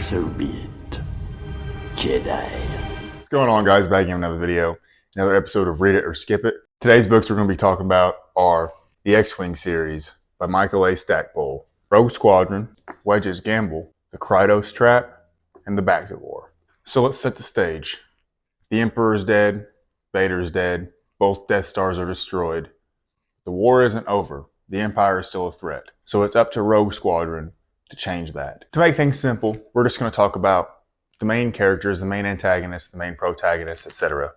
So be it, Jedi. What's going on, guys? Back in another video, another episode of Read It or Skip It. Today's books we're going to be talking about are the X-Wing series by Michael A. Stackpole, Rogue Squadron, Wedge's Gamble, The Krytos Trap, and The Back to War. So let's set the stage. The Emperor is dead, Vader is dead, both Death Stars are destroyed. The war isn't over. The Empire is still a threat. So it's up to Rogue Squadron to change that. To make things simple, we're just going to talk about the main characters, the main antagonists, the main protagonists, etc.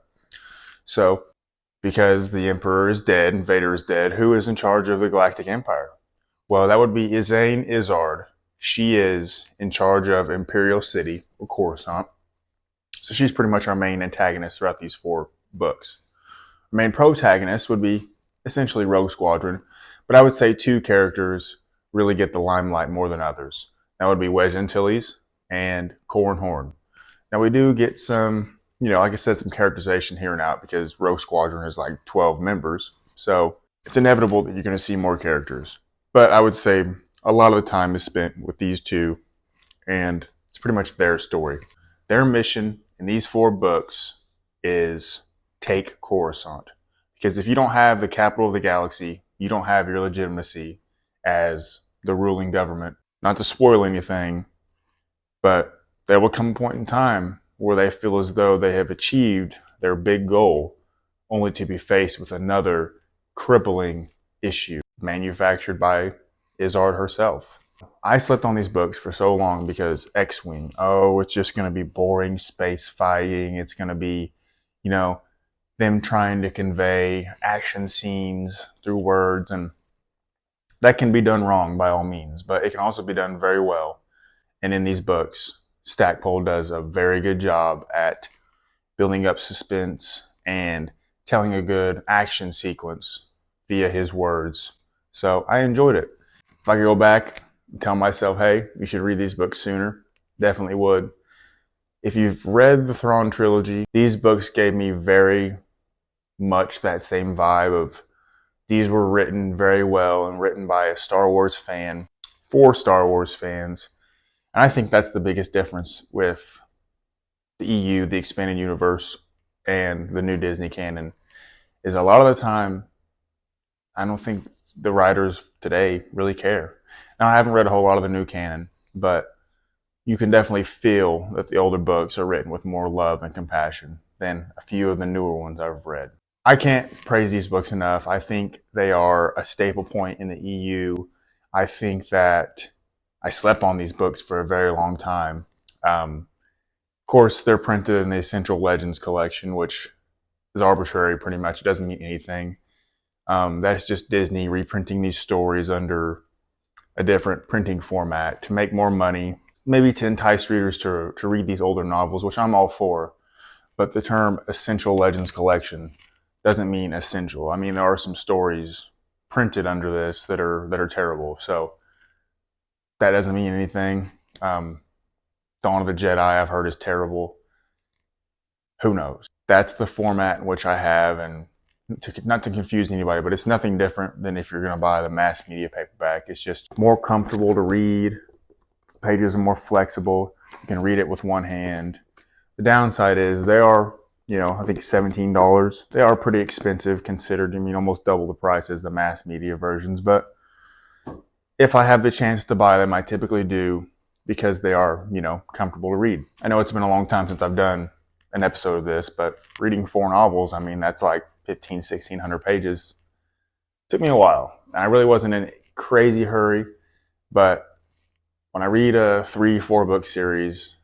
So, because the Emperor is dead and Vader is dead, who is in charge of the Galactic Empire? Well, that would be Izane Izard. She is in charge of Imperial City, or Coruscant. So she's pretty much our main antagonist throughout these 4 books. Our main protagonist would be essentially Rogue Squadron, but I would say 2 characters really get the limelight more than others. That would be Wedge Antilles and Corran Horn. Now we do get some, like I said, some characterization here and out because Rogue Squadron is like 12 members. So it's inevitable that you're going to see more characters. But I would say a lot of the time is spent with these 2, and it's pretty much their story. Their mission in these 4 books is take Coruscant. Because if you don't have the capital of the galaxy, you don't have your legitimacy as the ruling government. Not to spoil anything, but there will come a point in time where they feel as though they have achieved their big goal, only to be faced with another crippling issue manufactured by Izard herself. I slept on these books for so long because X-Wing, it's just going to be boring space fighting. It's going to be, them trying to convey action scenes through words, and that can be done wrong by all means, but it can also be done very well. And in these books, Stackpole does a very good job at building up suspense and telling a good action sequence via his words. So I enjoyed it. If I could go back and tell myself, hey, you should read these books sooner, definitely would. If you've read the Thrawn trilogy, these books gave me very much that same vibe of these were written very well and written by a Star Wars fan for Star Wars fans. And I think that's the biggest difference with the EU, the expanded universe, and the new Disney canon, is a lot of the time, I don't think the writers today really care. Now, I haven't read a whole lot of the new canon, but you can definitely feel that the older books are written with more love and compassion than a few of the newer ones I've read. I can't praise these books enough. I think they are a staple point in the EU. I think that I slept on these books for a very long time. Of course, they're printed in the Essential Legends collection, which is arbitrary pretty much. It doesn't mean anything. That's just Disney reprinting these stories under a different printing format to make more money, maybe to entice readers to read these older novels, which I'm all for. But the term Essential Legends collection doesn't mean essential. I mean, there are some stories printed under this that are terrible. So that doesn't mean anything. Dawn of the Jedi, I've heard, is terrible. Who knows? That's the format in which I have, and not to confuse anybody, but it's nothing different than if you're going to buy the mass media paperback. It's just more comfortable to read. Pages are more flexible. You can read it with one hand. The downside is they are, I think $17. They are pretty expensive considered. Almost double the price as the mass media versions. But if I have the chance to buy them, I typically do because they are, comfortable to read. I know it's been a long time since I've done an episode of this, but reading 4 novels, that's like 1,600 pages. It took me a while. And I really wasn't in a crazy hurry, but when I read a 3-4 book series,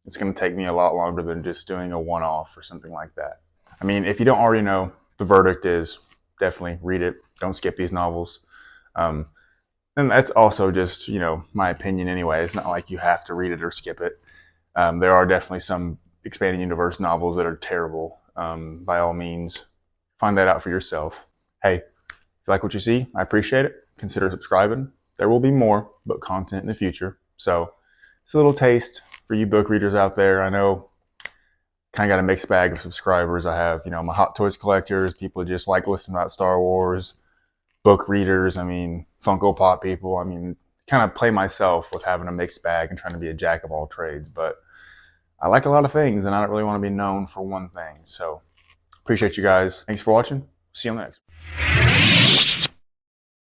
it's going to take me a lot longer than just doing a one-off or something like that. If you don't already know, the verdict is definitely read it. Don't skip these novels. And that's also just, my opinion anyway. It's not like you have to read it or skip it. There are definitely some expanded universe novels that are terrible. By all means, find that out for yourself. Hey, if you like what you see, I appreciate it. Consider subscribing. There will be more book content in the future. So it's a little taste for you book readers out there. I know kind of got a mixed bag of subscribers. I have, my Hot Toys collectors, people who just like listening about Star Wars, book readers, Funko Pop people. kind of play myself with having a mixed bag and trying to be a jack of all trades. But I like a lot of things, and I don't really want to be known for one thing. So appreciate you guys. Thanks for watching. See you on the next one.